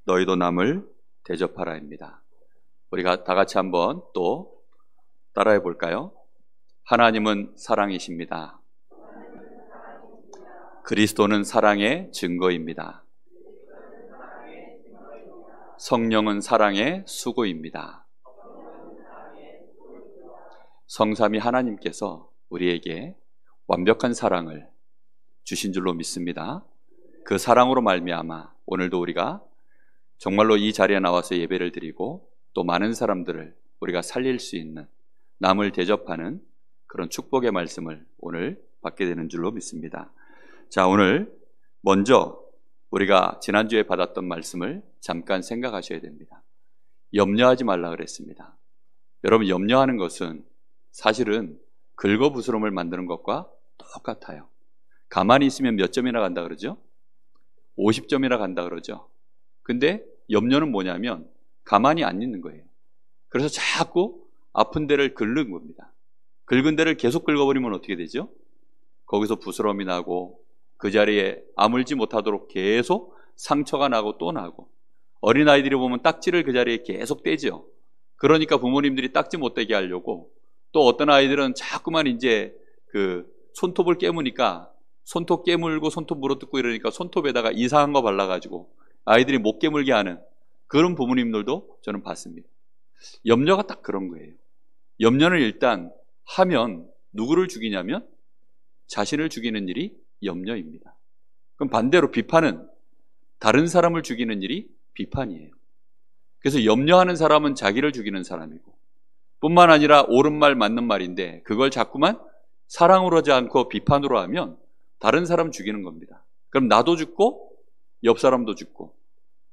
너희도 남을 대접하라입니다. 우리가 다 같이 한번 또 따라해 볼까요? 하나님은 사랑이십니다. 그리스도는 사랑의 증거입니다. 성령은 사랑의 수고입니다. 성삼위 하나님께서 우리에게 완벽한 사랑을 주신 줄로 믿습니다. 그 사랑으로 말미암아 오늘도 우리가 정말로 이 자리에 나와서 예배를 드리고 또 많은 사람들을 우리가 살릴 수 있는, 남을 대접하는 그런 축복의 말씀을 오늘 받게 되는 줄로 믿습니다. 자, 오늘 먼저 우리가 지난주에 받았던 말씀을 잠깐 생각하셔야 됩니다. 염려하지 말라 그랬습니다. 여러분, 염려하는 것은 사실은 긁어부스럼을 만드는 것과 똑같아요. 가만히 있으면 몇 점이나 간다 그러죠? 50점이나 간다 그러죠. 근데 염려는 뭐냐면 가만히 안 있는 거예요. 그래서 자꾸 아픈 데를 긁는 겁니다. 긁은 데를 계속 긁어버리면 어떻게 되죠? 거기서 부스럼이 나고 그 자리에 아물지 못하도록 계속 상처가 나고 또 나고, 어린아이들이 보면 딱지를 그 자리에 계속 떼죠. 그러니까 부모님들이 딱지 못 떼게 하려고, 또 어떤 아이들은 자꾸만 이제 그 손톱을 깨무니까 손톱 깨물고 손톱 물어뜯고 이러니까 손톱에다가 이상한 거 발라가지고 아이들이 못 깨물게 하는 그런 부모님들도 저는 봤습니다. 염려가 딱 그런 거예요. 염려는 일단 하면 누구를 죽이냐면 자신을 죽이는 일이 염려입니다. 그럼 반대로 비판은 다른 사람을 죽이는 일이 비판이에요. 그래서 염려하는 사람은 자기를 죽이는 사람이고, 뿐만 아니라 옳은 말 맞는 말인데 그걸 자꾸만 사랑으로 하지 않고 비판으로 하면 다른 사람 죽이는 겁니다. 그럼 나도 죽고 옆 사람도 죽고,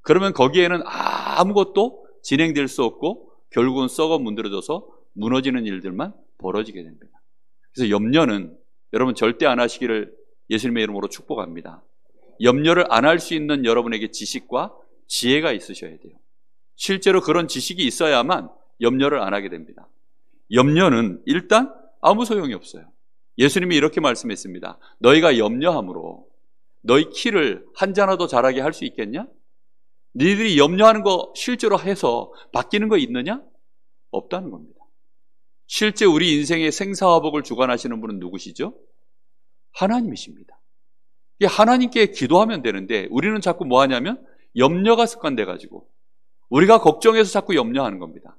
그러면 거기에는 아무것도 진행될 수 없고 결국은 썩어 문드러져서 무너지는 일들만 벌어지게 됩니다. 그래서 염려는 여러분 절대 안 하시기를 예수님의 이름으로 축복합니다. 염려를 안 할 수 있는 여러분에게 지식과 지혜가 있으셔야 돼요. 실제로 그런 지식이 있어야만 염려를 안 하게 됩니다. 염려는 일단 아무 소용이 없어요. 예수님이 이렇게 말씀했습니다. 너희가 염려함으로 너희 키를 한 자나 더 자라게 할 수 있겠냐? 너희들이 염려하는 거 실제로 해서 바뀌는 거 있느냐? 없다는 겁니다. 실제 우리 인생의 생사화복을 주관하시는 분은 누구시죠? 하나님이십니다. 하나님께 기도하면 되는데 우리는 자꾸 뭐 하냐면 염려가 습관돼가지고 우리가 걱정해서 자꾸 염려하는 겁니다.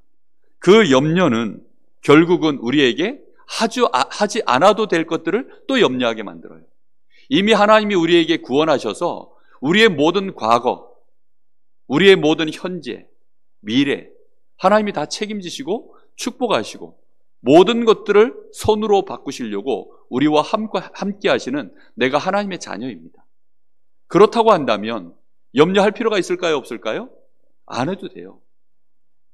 그 염려는 결국은 우리에게 하지 않아도 될 것들을 또 염려하게 만들어요. 이미 하나님이 우리에게 구원하셔서 우리의 모든 과거, 우리의 모든 현재, 미래, 하나님이 다 책임지시고 축복하시고 모든 것들을 선으로 바꾸시려고 우리와 함께 하시는 내가 하나님의 자녀입니다. 그렇다고 한다면 염려할 필요가 있을까요? 없을까요? 안 해도 돼요.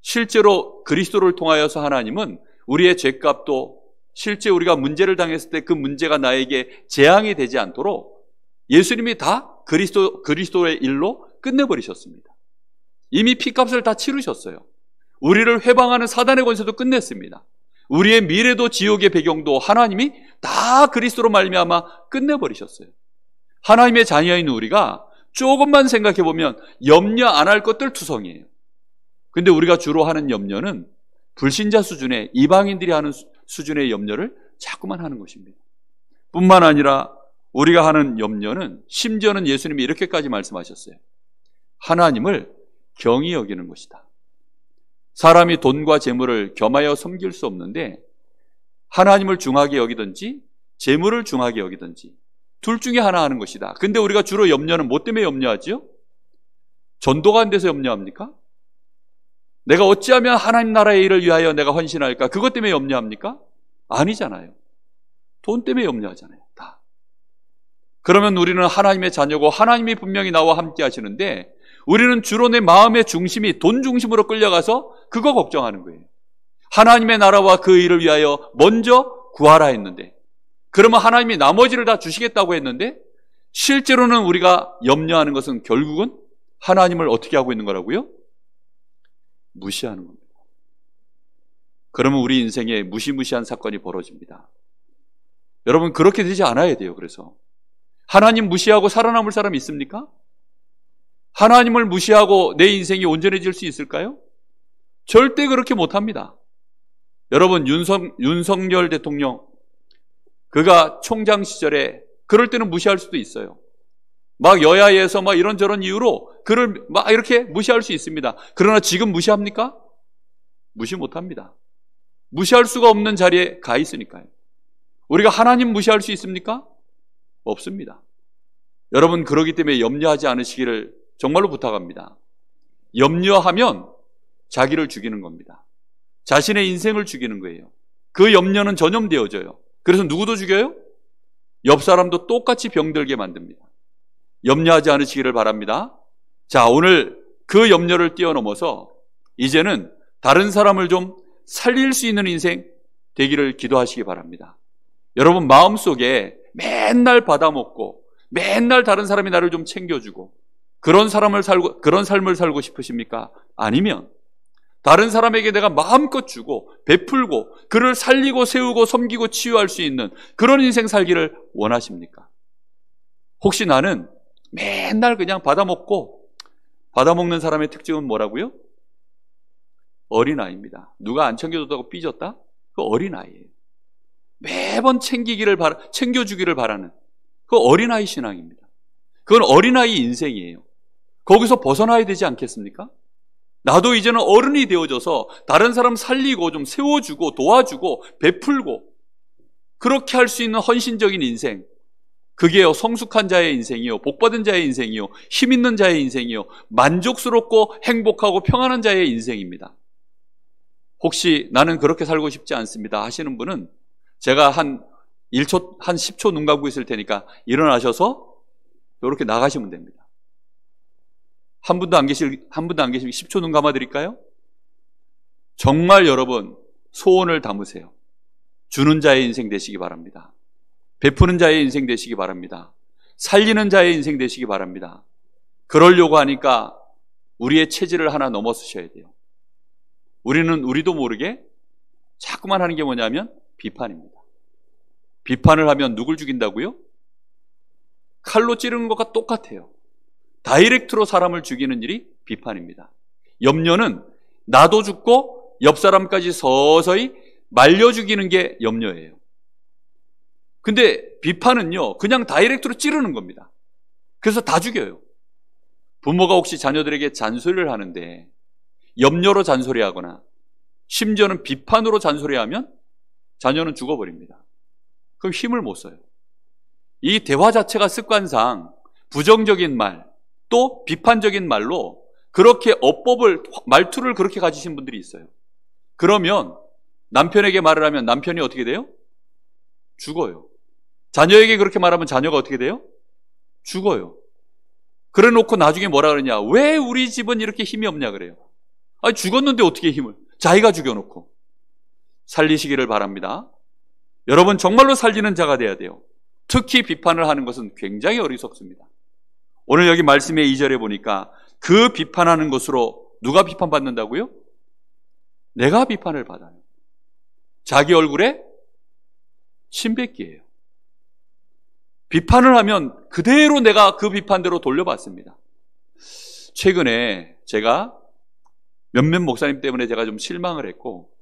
실제로 그리스도를 통하여서 하나님은 우리의 죄값도, 실제 우리가 문제를 당했을 때 그 문제가 나에게 재앙이 되지 않도록 예수님이 다 그리스도의 일로 끝내버리셨습니다. 이미 피값을 다 치르셨어요. 우리를 회방하는 사단의 권세도 끝냈습니다. 우리의 미래도 지옥의 배경도 하나님이 다 그리스도로 말미암아 끝내버리셨어요. 하나님의 자녀인 우리가 조금만 생각해보면 염려 안 할 것들 투성이에요. 근데 우리가 주로 하는 염려는 불신자 수준의, 이방인들이 하는 수준의 염려를 자꾸만 하는 것입니다. 뿐만 아니라 우리가 하는 염려는 심지어는 예수님이 이렇게까지 말씀하셨어요. 하나님을 경히 여기는 것이다. 사람이 돈과 재물을 겸하여 섬길 수 없는데 하나님을 중하게 여기든지 재물을 중하게 여기든지 둘 중에 하나 하는 것이다. 근데 우리가 주로 염려는 뭐 때문에 염려하지요? 전도가 안 돼서 염려합니까? 내가 어찌하면 하나님 나라의 일을 위하여 내가 헌신할까? 그것 때문에 염려합니까? 아니잖아요. 돈 때문에 염려하잖아요. 다. 그러면 우리는 하나님의 자녀고 하나님이 분명히 나와 함께 하시는데 우리는 주로 내 마음의 중심이 돈 중심으로 끌려가서 그거 걱정하는 거예요. 하나님의 나라와 그 일을 위하여 먼저 구하라 했는데, 그러면 하나님이 나머지를 다 주시겠다고 했는데 실제로는 우리가 염려하는 것은 결국은 하나님을 어떻게 하고 있는 거라고요? 무시하는 겁니다. 그러면 우리 인생에 무시무시한 사건이 벌어집니다. 여러분, 그렇게 되지 않아야 돼요. 그래서 하나님 무시하고 살아남을 사람 있습니까? 하나님을 무시하고 내 인생이 온전해질 수 있을까요? 절대 그렇게 못합니다. 여러분, 윤석열 대통령, 그가 총장 시절에 그럴 때는 무시할 수도 있어요. 막 여야에서 막 이런저런 이유로 그를 막 이렇게 무시할 수 있습니다. 그러나 지금 무시합니까? 무시 못합니다. 무시할 수가 없는 자리에 가 있으니까요. 우리가 하나님 무시할 수 있습니까? 없습니다. 여러분, 그러기 때문에 염려하지 않으시기를 정말로 부탁합니다. 염려하면 자기를 죽이는 겁니다. 자신의 인생을 죽이는 거예요. 그 염려는 전염되어져요. 그래서 누구도 죽여요? 옆 사람도 똑같이 병들게 만듭니다. 염려하지 않으시기를 바랍니다. 자, 오늘 그 염려를 뛰어넘어서 이제는 다른 사람을 좀 살릴 수 있는 인생 되기를 기도하시기 바랍니다. 여러분, 마음속에 맨날 받아먹고 맨날 다른 사람이 나를 좀 챙겨주고 그런 삶을 살고 싶으십니까? 아니면 다른 사람에게 내가 마음껏 주고 베풀고 그를 살리고 세우고 섬기고 치유할 수 있는 그런 인생 살기를 원하십니까? 혹시 나는 맨날 그냥 받아먹는 사람의 특징은 뭐라고요? 어린아이입니다. 누가 안 챙겨줬다고 삐졌다? 그 어린아이예요. 매번 챙겨주기를 바라는 그 어린아이 신앙입니다. 그건 어린아이 인생이에요. 거기서 벗어나야 되지 않겠습니까? 나도 이제는 어른이 되어져서 다른 사람 살리고 좀 세워주고 도와주고 베풀고 그렇게 할 수 있는 헌신적인 인생, 그게요 성숙한 자의 인생이요, 복받은 자의 인생이요, 힘 있는 자의 인생이요, 만족스럽고 행복하고 평안한 자의 인생입니다. 혹시 나는 그렇게 살고 싶지 않습니다 하시는 분은 제가 한 10초 눈 감고 있을 테니까 일어나셔서 이렇게 나가시면 됩니다. 한 분도 안 계시면 10초 눈 감아 드릴까요? 정말 여러분 소원을 담으세요. 주는 자의 인생 되시기 바랍니다. 베푸는 자의 인생 되시기 바랍니다. 살리는 자의 인생 되시기 바랍니다. 그러려고 하니까 우리의 체질을 하나 넘어서셔야 돼요. 우리도 모르게 자꾸만 하는 게 뭐냐면 비판입니다. 비판을 하면 누굴 죽인다고요? 칼로 찌르는 것과 똑같아요. 다이렉트로 사람을 죽이는 일이 비판입니다. 염려는 나도 죽고 옆 사람까지 서서히 말려 죽이는 게 염려예요. 근데 비판은요 그냥 다이렉트로 찌르는 겁니다. 그래서 다 죽여요. 부모가 혹시 자녀들에게 잔소리를 하는데 염려로 잔소리하거나 심지어는 비판으로 잔소리하면 자녀는 죽어버립니다. 그럼 힘을 못 써요. 이 대화 자체가 습관상 부정적인 말 또 비판적인 말로 그렇게 말투를 그렇게 가지신 분들이 있어요. 그러면 남편에게 말을 하면 남편이 어떻게 돼요? 죽어요. 자녀에게 그렇게 말하면 자녀가 어떻게 돼요? 죽어요. 그래 놓고 나중에 뭐라 그러냐? 왜 우리 집은 이렇게 힘이 없냐 그래요. 아니 죽었는데 어떻게 힘을? 자기가 죽여놓고. 살리시기를 바랍니다. 여러분 정말로 살리는 자가 돼야 돼요. 특히 비판을 하는 것은 굉장히 어리석습니다. 오늘 여기 말씀의 2절에 보니까 그 비판하는 것으로 누가 비판받는다고요? 내가 비판을 받아요. 자기 얼굴에 침 뱉기예요. 비판을 하면 그대로 내가 그 비판대로 돌려받습니다. 최근에 제가 몇몇 목사님 때문에 제가 좀 실망을 했고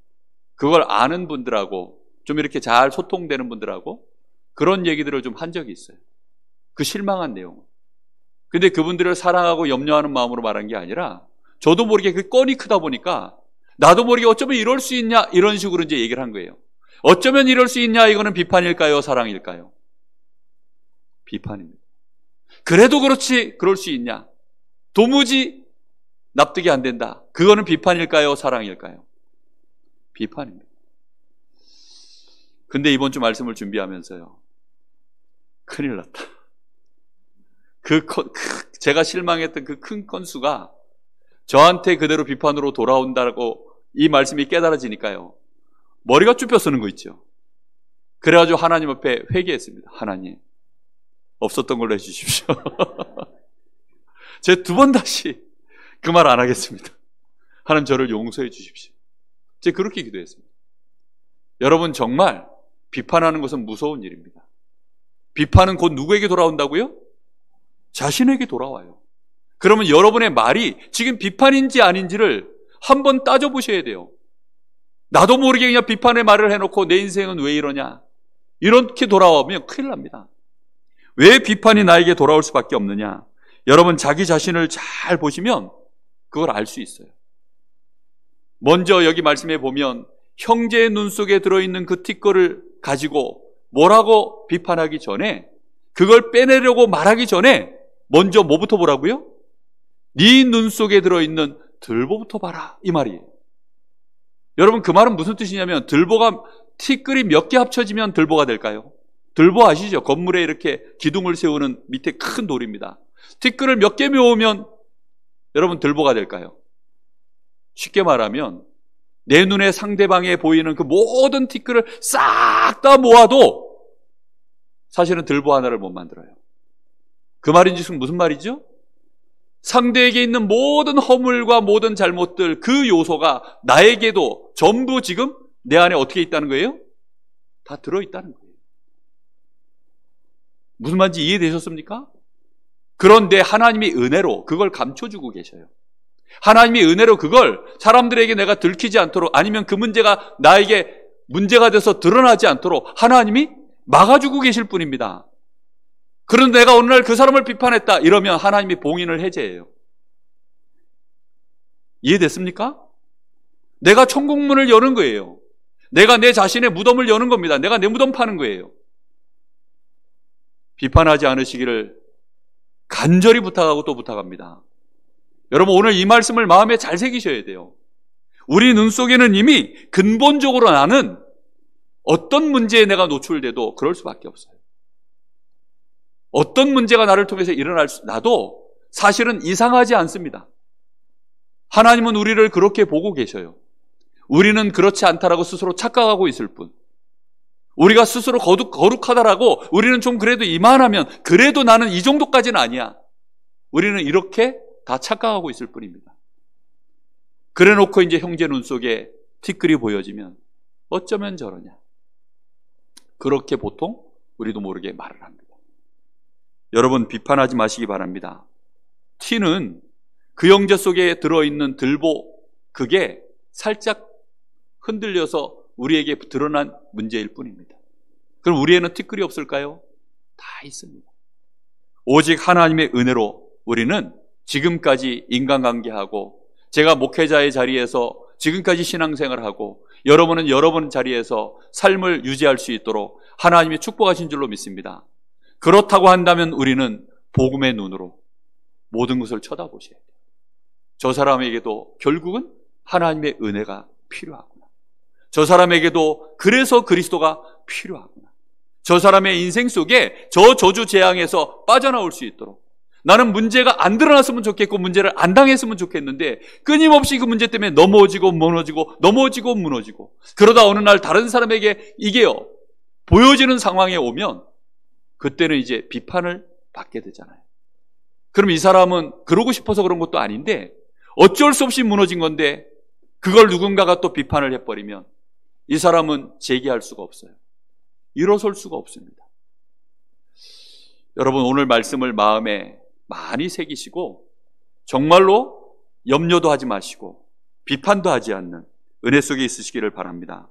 그걸 아는 분들하고 좀 이렇게 잘 소통되는 분들하고 그런 얘기들을 좀 한 적이 있어요. 그 실망한 내용은. 근데 그분들을 사랑하고 염려하는 마음으로 말한 게 아니라 저도 모르게 그 건이 크다 보니까 나도 모르게 어쩌면 이럴 수 있냐 이런 식으로 이제 얘기를 한 거예요. 어쩌면 이럴 수 있냐 이거는 비판일까요? 사랑일까요? 비판입니다. 그래도 그렇지 그럴 수 있냐? 도무지 납득이 안 된다. 그거는 비판일까요? 사랑일까요? 비판입니다. 근데 이번 주 말씀을 준비하면서요. 큰일 났다. 제가 실망했던 그 큰 건수가 저한테 그대로 비판으로 돌아온다고 이 말씀이 깨달아지니까요. 머리가 쭈뼛 서는 거 있죠. 그래가지고 하나님 앞에 회개했습니다. 하나님, 없었던 걸로 해주십시오. 제가 2번 다시 그 말 안 하겠습니다. 하나님 저를 용서해 주십시오. 제가 그렇게 기도했습니다. 여러분 정말 비판하는 것은 무서운 일입니다. 비판은 곧 누구에게 돌아온다고요? 자신에게 돌아와요. 그러면 여러분의 말이 지금 비판인지 아닌지를 한번 따져보셔야 돼요. 나도 모르게 그냥 비판의 말을 해놓고 내 인생은 왜 이러냐, 이렇게 돌아오면 큰일 납니다. 왜 비판이 나에게 돌아올 수밖에 없느냐? 여러분 자기 자신을 잘 보시면 그걸 알 수 있어요. 먼저 여기 말씀해 보면 형제의 눈 속에 들어있는 그 티끌을 가지고 뭐라고 비판하기 전에, 그걸 빼내려고 말하기 전에 먼저 뭐부터 보라고요? 네 눈 속에 들어있는 들보부터 봐라, 이 말이에요. 여러분 그 말은 무슨 뜻이냐면, 들보가 티끌이 몇 개 합쳐지면 들보가 될까요? 들보 아시죠? 건물에 이렇게 기둥을 세우는 밑에 큰 돌입니다. 티끌을 몇 개 모으면 여러분 들보가 될까요? 쉽게 말하면 내 눈에 상대방에 보이는 그 모든 티끌을 싹 다 모아도 사실은 들보 하나를 못 만들어요. 그 말인지 무슨 말이죠? 상대에게 있는 모든 허물과 모든 잘못들, 그 요소가 나에게도 전부 지금 내 안에 어떻게 있다는 거예요? 다 들어있다는 거예요. 무슨 말인지 이해되셨습니까? 그런데 하나님이 은혜로 그걸 감춰주고 계셔요. 하나님이 은혜로 그걸 사람들에게 내가 들키지 않도록, 아니면 그 문제가 나에게 문제가 돼서 드러나지 않도록 하나님이 막아주고 계실 뿐입니다. 그런데 내가 어느 날 그 사람을 비판했다 이러면 하나님이 봉인을 해제해요. 이해됐습니까? 내가 천국문을 여는 거예요. 내가 내 자신의 무덤을 여는 겁니다. 내가 내 무덤 파는 거예요. 비판하지 않으시기를 간절히 부탁하고 또 부탁합니다. 여러분 오늘 이 말씀을 마음에 잘 새기셔야 돼요. 우리 눈 속에는 이미 근본적으로 나는 어떤 문제에 내가 노출돼도 그럴 수밖에 없어요. 어떤 문제가 나를 통해서 나도 사실은 이상하지 않습니다. 하나님은 우리를 그렇게 보고 계셔요. 우리는 그렇지 않다라고 스스로 착각하고 있을 뿐. 우리가 스스로 거룩하다라고 우리는 좀 그래도 이만하면, 그래도 나는 이 정도까지는 아니야, 우리는 이렇게 다 착각하고 있을 뿐입니다. 그래 놓고 이제 형제 눈 속에 티끌이 보여지면 어쩌면 저러냐, 그렇게 보통 우리도 모르게 말을 합니다. 여러분 비판하지 마시기 바랍니다. 티는 그 형제 속에 들어있는 들보, 그게 살짝 흔들려서 우리에게 드러난 문제일 뿐입니다. 그럼 우리에는 티끌이 없을까요? 다 있습니다. 오직 하나님의 은혜로 우리는 지금까지 인간관계하고, 제가 목회자의 자리에서 지금까지 신앙생활하고, 여러분은 여러분 자리에서 삶을 유지할 수 있도록 하나님이 축복하신 줄로 믿습니다. 그렇다고 한다면 우리는 복음의 눈으로 모든 것을 쳐다보셔야 돼요. 저 사람에게도 결국은 하나님의 은혜가 필요하구나. 저 사람에게도 그래서 그리스도가 필요하구나. 저 사람의 인생 속에 저 저주 재앙에서 빠져나올 수 있도록, 나는 문제가 안 드러났으면 좋겠고 문제를 안 당했으면 좋겠는데 끊임없이 그 문제 때문에 넘어지고 무너지고 그러다 어느 날 다른 사람에게 이게 보여지는 상황에 오면 그때는 이제 비판을 받게 되잖아요. 그럼 이 사람은 그러고 싶어서 그런 것도 아닌데 어쩔 수 없이 무너진 건데, 그걸 누군가가 또 비판을 해버리면 이 사람은 재기할 수가 없어요. 일어설 수가 없습니다. 여러분 오늘 말씀을 마음에 많이 새기시고 정말로 염려도 하지 마시고 비판도 하지 않는 은혜 속에 있으시기를 바랍니다.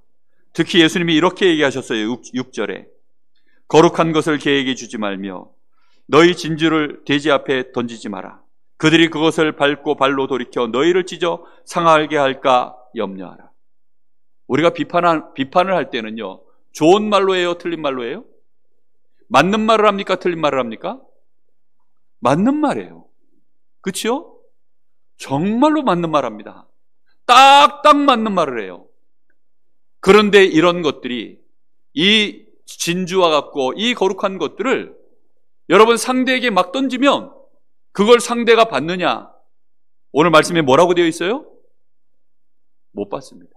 특히 예수님이 이렇게 얘기하셨어요. 6절에 거룩한 것을 개에게 주지 말며 너희 진주를 돼지 앞에 던지지 마라. 그들이 그것을 밟고 발로 돌이켜 너희를 찢어 상하게 할까 염려하라. 우리가 비판을 할 때는요, 좋은 말로 해요, 틀린 말로 해요? 맞는 말을 합니까, 틀린 말을 합니까? 맞는 말이에요. 그렇죠? 정말로 맞는 말 합니다. 딱딱 맞는 말을 해요. 그런데 이런 것들이, 이 진주와 같고 이 거룩한 것들을 여러분 상대에게 막 던지면 그걸 상대가 받느냐? 오늘 말씀에 뭐라고 되어 있어요? 못 받습니다.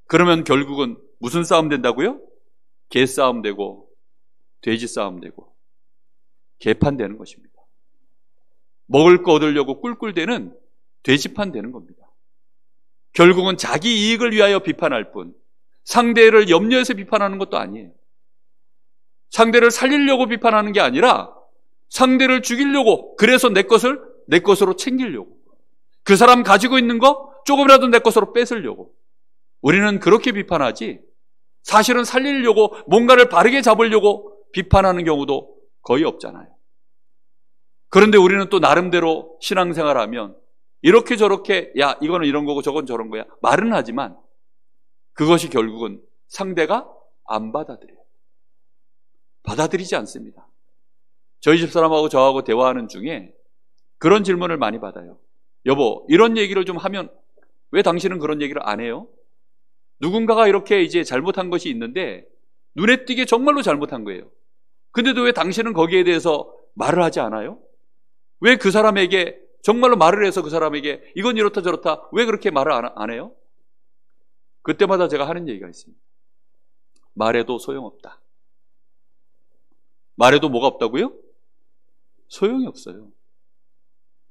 그러면 결국은 무슨 싸움 된다고요? 개 싸움 되고 돼지 싸움 되고 개판 되는 것입니다. 먹을 거 얻으려고 꿀꿀대는 돼지판 되는 겁니다. 결국은 자기 이익을 위하여 비판할 뿐, 상대를 염려해서 비판하는 것도 아니에요. 상대를 살리려고 비판하는 게 아니라 상대를 죽이려고, 그래서 내 것으로 챙기려고, 그 사람 가지고 있는 거 조금이라도 내 것으로 뺏으려고. 우리는 그렇게 비판하지, 사실은 살리려고 뭔가를 바르게 잡으려고 비판하는 경우도 거의 없잖아요. 그런데 우리는 또 나름대로 신앙생활하면 이렇게 저렇게, 야, 이거는 이런 거고 저건 저런 거야 말은 하지만 그것이 결국은 상대가 안 받아들여요. 받아들이지 않습니다. 저희 집사람하고 저하고 대화하는 중에 그런 질문을 많이 받아요. 여보, 이런 얘기를 좀 하면 왜 당신은 그런 얘기를 안 해요? 누군가가 이렇게 이제 잘못한 것이 있는데 눈에 띄게 정말로 잘못한 거예요. 근데도 왜 당신은 거기에 대해서 말을 하지 않아요? 왜 그 사람에게 정말로 말을 해서 그 사람에게 이건 이렇다 저렇다 왜 그렇게 말을 안 해요? 그때마다 제가 하는 얘기가 있습니다. 말해도 소용없다. 말해도 뭐가 없다고요? 소용이 없어요.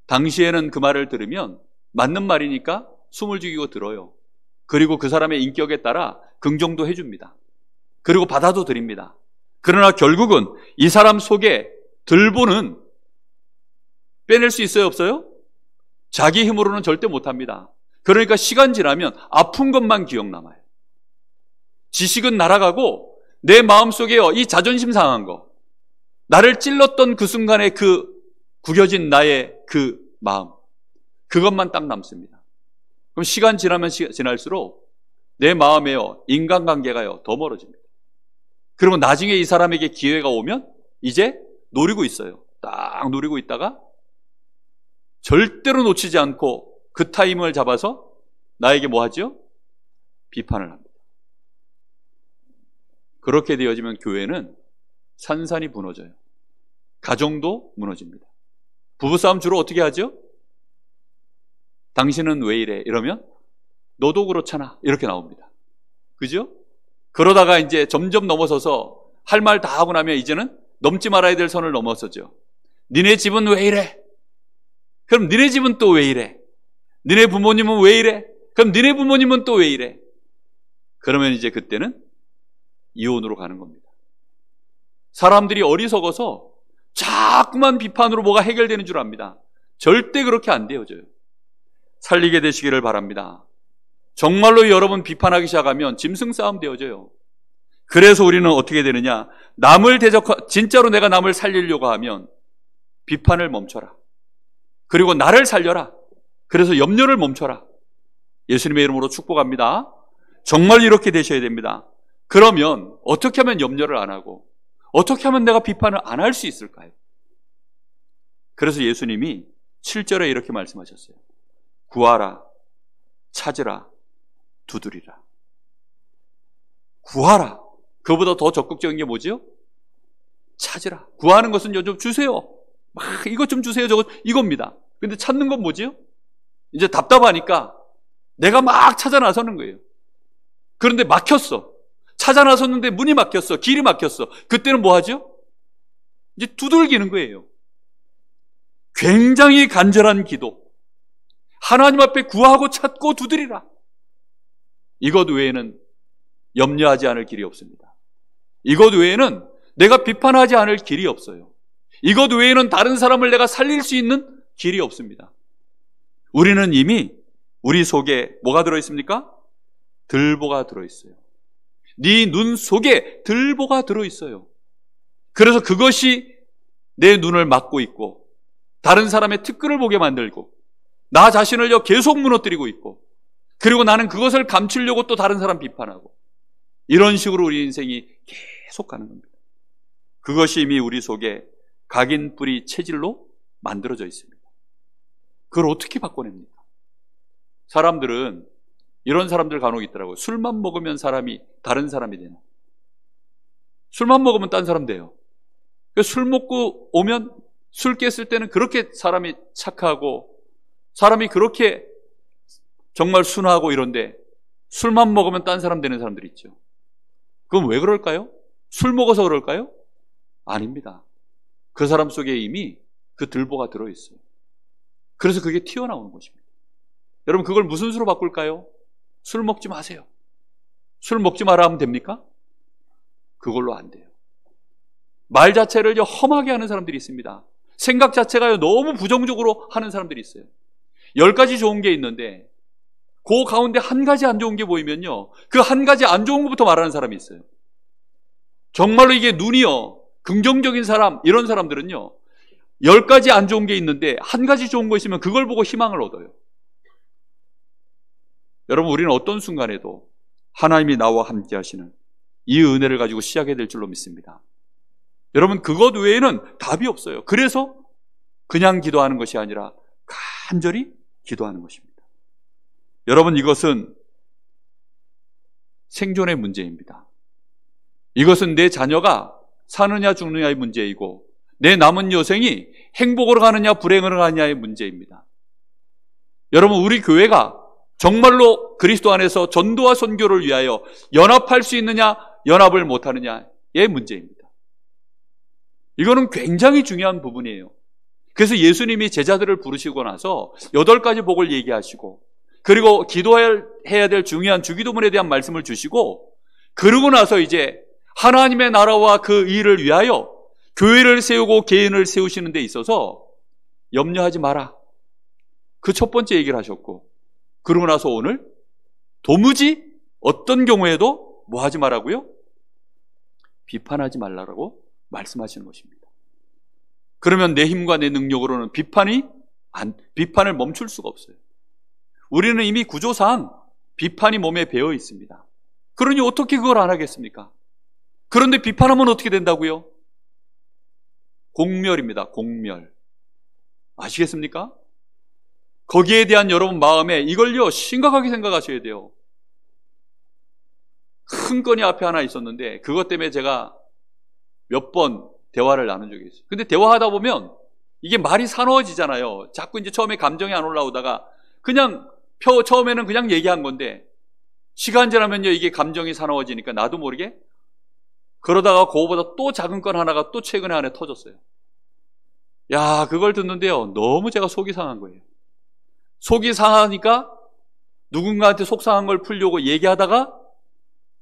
당시에는 그 말을 들으면 맞는 말이니까 숨을 죽이고 들어요. 그리고 그 사람의 인격에 따라 긍정도 해줍니다. 그리고 받아도 드립니다. 그러나 결국은 이 사람 속에 들보는 빼낼 수 있어요, 없어요? 자기 힘으로는 절대 못합니다. 그러니까 시간 지나면 아픈 것만 기억 남아요. 지식은 날아가고 내 마음속에 이 자존심 상한 거, 나를 찔렀던 그 순간에 그 구겨진 나의 그 마음, 그것만 딱 남습니다. 그럼 시간 지나면 지날수록 내 마음에요, 인간관계가요, 더 멀어집니다. 그리고 나중에 이 사람에게 기회가 오면 이제 노리고 있어요. 딱 노리고 있다가 절대로 놓치지 않고 그 타임을 잡아서 나에게 뭐 하죠? 비판을 합니다. 그렇게 되어지면 교회는 산산이 무너져요. 가정도 무너집니다. 부부싸움 주로 어떻게 하죠? 당신은 왜 이래? 이러면 너도 그렇잖아. 이렇게 나옵니다. 그죠? 그러다가 이제 점점 넘어서서 할 말 다 하고 나면 이제는 넘지 말아야 될 선을 넘어서죠. 니네 집은 왜 이래? 그럼 니네 집은 또 왜 이래? 니네 부모님은 왜 이래? 그럼 니네 부모님은 또 왜 이래? 그러면 이제 그때는 이혼으로 가는 겁니다. 사람들이 어리석어서 자꾸만 비판으로 뭐가 해결되는 줄 압니다. 절대 그렇게 안 되어져요. 살리게 되시기를 바랍니다. 정말로 여러분 비판하기 시작하면 짐승 싸움 되어져요. 그래서 우리는 어떻게 되느냐? 남을 진짜로 내가 남을 살리려고 하면 비판을 멈춰라. 그리고 나를 살려라. 그래서 염려를 멈춰라. 예수님의 이름으로 축복합니다. 정말 이렇게 되셔야 됩니다. 그러면 어떻게 하면 염려를 안 하고 어떻게 하면 내가 비판을 안 할 수 있을까요? 그래서 예수님이 7절에 이렇게 말씀하셨어요. 구하라, 찾으라, 두드리라. 구하라. 그보다 더 적극적인 게 뭐지요? 찾으라. 구하는 것은 좀 주세요. 막 이것 좀 주세요. 저것 이겁니다. 근데 찾는 건 뭐지요? 이제 답답하니까 내가 막 찾아 나서는 거예요. 그런데 막혔어. 찾아 나섰는데 문이 막혔어. 길이 막혔어. 그때는 뭐 하죠? 이제 두들기는 거예요. 굉장히 간절한 기도. 하나님 앞에 구하고 찾고 두드리라. 이것 외에는 염려하지 않을 길이 없습니다. 이것 외에는 내가 비판하지 않을 길이 없어요. 이것 외에는 다른 사람을 내가 살릴 수 있는 길이 없습니다. 우리는 이미 우리 속에 뭐가 들어있습니까? 들보가 들어있어요. 네 눈 속에 들보가 들어있어요. 그래서 그것이 내 눈을 막고 있고 다른 사람의 특근을 보게 만들고 나 자신을 계속 무너뜨리고 있고 그리고 나는 그것을 감추려고 또 다른 사람 비판하고 이런 식으로 우리 인생이 계속 가는 겁니다. 그것이 이미 우리 속에 각인 뿌리 체질로 만들어져 있습니다. 그걸 어떻게 바꿔냅니까? 사람들은 이런 사람들 간혹 있더라고요. 술만 먹으면 사람이 다른 사람이 되나. 술만 먹으면 딴 사람 돼요. 술 먹고 오면 술 깼을 때는 그렇게 사람이 착하고 사람이 그렇게 정말 순하고 이런데 술만 먹으면 딴 사람 되는 사람들이 있죠. 그럼 왜 그럴까요? 술 먹어서 그럴까요? 아닙니다. 그 사람 속에 이미 그 들보가 들어있어요. 그래서 그게 튀어나오는 것입니다. 여러분 그걸 무슨 수로 바꿀까요? 술 먹지 마세요. 술 먹지 마라 하면 됩니까? 그걸로 안 돼요. 말 자체를 험하게 하는 사람들이 있습니다. 생각 자체가 너무 부정적으로 하는 사람들이 있어요. 10가지 좋은 게 있는데 그 가운데 한 가지 안 좋은 게 보이면요, 그 한 가지 안 좋은 것부터 말하는 사람이 있어요. 정말로 이게 눈이요, 긍정적인 사람, 이런 사람들은요, 10가지 안 좋은 게 있는데 한 가지 좋은 거 있으면 그걸 보고 희망을 얻어요. 여러분, 우리는 어떤 순간에도 하나님이 나와 함께 하시는 이 은혜를 가지고 시작해야 될 줄로 믿습니다. 여러분, 그것 외에는 답이 없어요. 그래서 그냥 기도하는 것이 아니라 간절히 기도하는 것입니다. 여러분, 이것은 생존의 문제입니다. 이것은 내 자녀가 사느냐 죽느냐의 문제이고, 내 남은 여생이 행복으로 가느냐 불행으로 가느냐의 문제입니다. 여러분, 우리 교회가 정말로 그리스도 안에서 전도와 선교를 위하여 연합할 수 있느냐, 연합을 못하느냐의 문제입니다. 이거는 굉장히 중요한 부분이에요. 그래서 예수님이 제자들을 부르시고 나서 8가지 복을 얘기하시고, 그리고 기도해야 될 중요한 주기도문에 대한 말씀을 주시고, 그러고 나서 이제 하나님의 나라와 그 일을 위하여 교회를 세우고 개인을 세우시는 데 있어서 염려하지 마라, 그 첫 번째 얘기를 하셨고, 그러고 나서 오늘 도무지 어떤 경우에도 뭐 하지 말라고요? 비판하지 말라고 말씀하시는 것입니다. 그러면 내 힘과 내 능력으로는 비판을 멈출 수가 없어요. 우리는 이미 구조상 비판이 몸에 배어 있습니다. 그러니 어떻게 그걸 안 하겠습니까? 그런데 비판하면 어떻게 된다고요? 공멸입니다. 공멸. 아시겠습니까? 거기에 대한 여러분 마음에 이걸요, 심각하게 생각하셔야 돼요. 큰 건이 앞에 하나 있었는데 그것 때문에 제가 몇 번 대화를 나눈 적이 있어요. 근데 대화하다 보면 이게 말이 사나워지잖아요. 자꾸 이제 처음에 감정이 안 올라오다가 그냥 처음에는 그냥 얘기한 건데 시간 지나면요, 이게 감정이 사나워지니까 나도 모르게 그러다가 그거보다 또 작은 건 하나가 또 최근에 하나 터졌어요. 야, 그걸 듣는데요, 너무 제가 속이 상한 거예요. 속이 상하니까 누군가한테 속상한 걸 풀려고 얘기하다가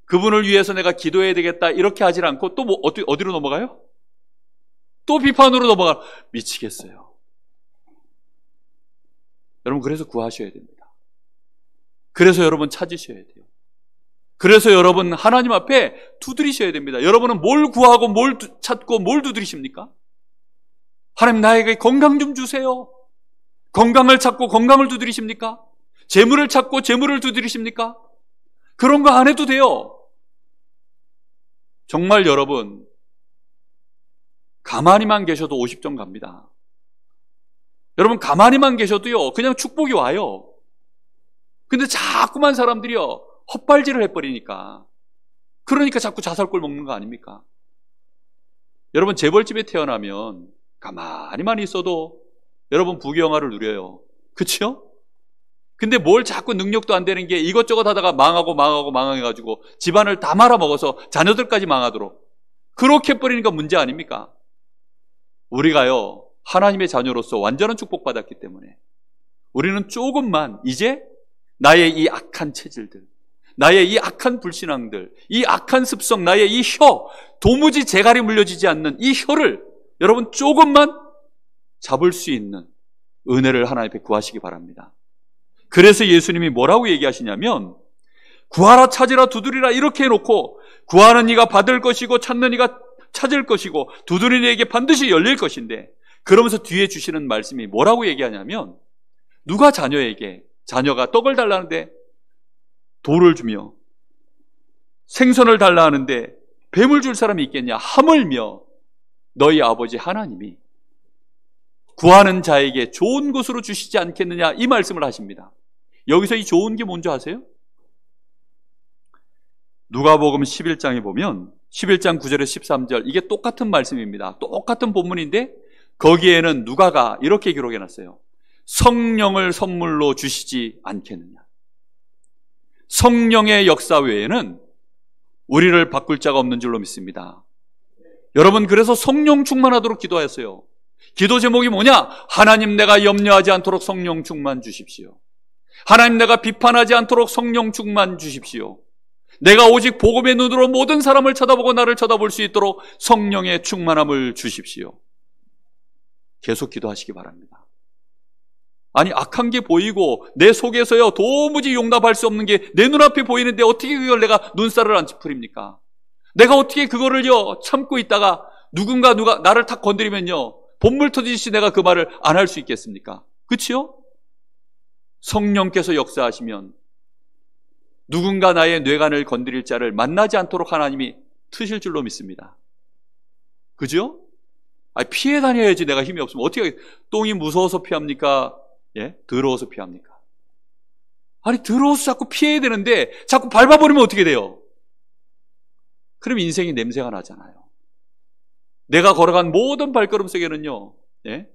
그분을 위해서 내가 기도해야 되겠다 이렇게 하질 않고 또 어디로 넘어가요? 또 비판으로 넘어가. 미치겠어요. 여러분, 그래서 구하셔야 됩니다. 그래서 여러분 찾으셔야 돼요. 그래서 여러분 하나님 앞에 두드리셔야 됩니다. 여러분은 뭘 구하고 뭘 찾고 뭘 두드리십니까? 하나님, 나에게 건강 좀 주세요. 건강을 찾고 건강을 두드리십니까? 재물을 찾고 재물을 두드리십니까? 그런 거 안 해도 돼요. 정말 여러분, 가만히만 계셔도 50점 갑니다. 여러분, 가만히만 계셔도요, 그냥 축복이 와요. 근데 자꾸만 사람들이요, 헛발질을 해버리니까, 그러니까 자꾸 자살골 먹는 거 아닙니까? 여러분, 재벌집에 태어나면 가만히만 있어도 여러분 부귀영화를 누려요. 그렇죠? 근데 뭘 자꾸 능력도 안 되는 게 이것저것 하다가 망해가지고 집안을 다 말아먹어서 자녀들까지 망하도록 그렇게 해버리니까 문제 아닙니까? 우리가요, 하나님의 자녀로서 완전한 축복받았기 때문에 우리는 조금만 이제 나의 이 악한 체질들, 나의 이 악한 불신앙들, 이 악한 습성, 나의 이 도무지 재갈이 물려지지 않는 이 혀를 여러분 조금만 잡을 수 있는 은혜를 하나님 앞에 구하시기 바랍니다. 그래서 예수님이 뭐라고 얘기하시냐면, 구하라, 찾으라, 두드리라 이렇게 해놓고, 구하는 이가 받을 것이고 찾는 이가 찾을 것이고 두드리는 이에게 반드시 열릴 것인데, 그러면서 뒤에 주시는 말씀이 뭐라고 얘기하냐면, 누가 자녀가 떡을 달라 하는데 돌을 주며 생선을 달라 하는데 뱀을 줄 사람이 있겠냐? 하물며 너희 아버지 하나님이 구하는 자에게 좋은 것으로 주시지 않겠느냐, 이 말씀을 하십니다. 여기서 이 좋은 게 뭔지 아세요? 누가복음 11장에 보면 11장 9절에서 13절, 이게 똑같은 말씀입니다. 똑같은 본문인데 거기에는 누가가 이렇게 기록해놨어요. 성령을 선물로 주시지 않겠느냐. 성령의 역사 외에는 우리를 바꿀 자가 없는 줄로 믿습니다. 여러분, 그래서 성령 충만하도록 기도하였어요. 기도 제목이 뭐냐? 하나님, 내가 염려하지 않도록 성령 충만 주십시오. 하나님, 내가 비판하지 않도록 성령 충만 주십시오. 내가 오직 복음의 눈으로 모든 사람을 쳐다보고 나를 쳐다볼 수 있도록 성령의 충만함을 주십시오. 계속 기도하시기 바랍니다. 아니, 악한 게 보이고 내 속에서요 도무지 용납할 수 없는 게 내 눈앞에 보이는데 어떻게 그걸 내가 눈살을 안 찌푸립니까? 내가 어떻게 그거를요 참고 있다가 누가 나를 탁 건드리면요 본물 터지듯이 내가 그 말을 안 할 수 있겠습니까? 그치요? 성령께서 역사하시면 누군가 나의 뇌관을 건드릴 자를 만나지 않도록 하나님이 트실 줄로 믿습니다. 그죠? 아니, 피해 다녀야지. 내가 힘이 없으면 어떻게, 똥이 무서워서 피합니까? 예? 더러워서 피합니까? 아니, 더러워서 자꾸 피해야 되는데 자꾸 밟아버리면 어떻게 돼요? 그럼 인생이 냄새가 나잖아요. 내가 걸어간 모든 발걸음 속에는요, 예?